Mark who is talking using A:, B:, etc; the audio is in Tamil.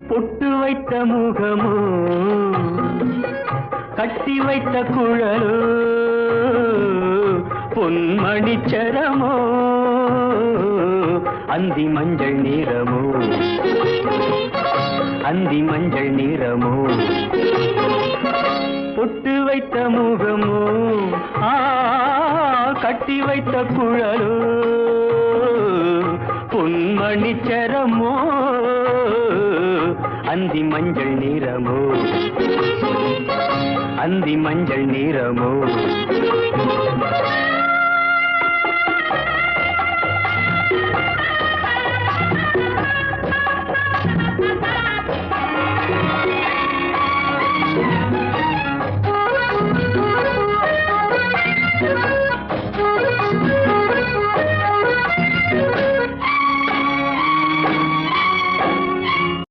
A: பொட்டு வைத்த முகமோ கட்டி வைத்த குழலோ பொன்மணிச்சரமோ அந்தி மஞ்சள் நிறமோ அந்தி மஞ்சள் நிறமோ பொட்டு வைத்த முகமோ கட்டி வைத்த குழலோ பொன்மணிச்சரமோ அந்தி மஞ்சள் நிறமோ அந்தி மஞ்சள் நிறமோ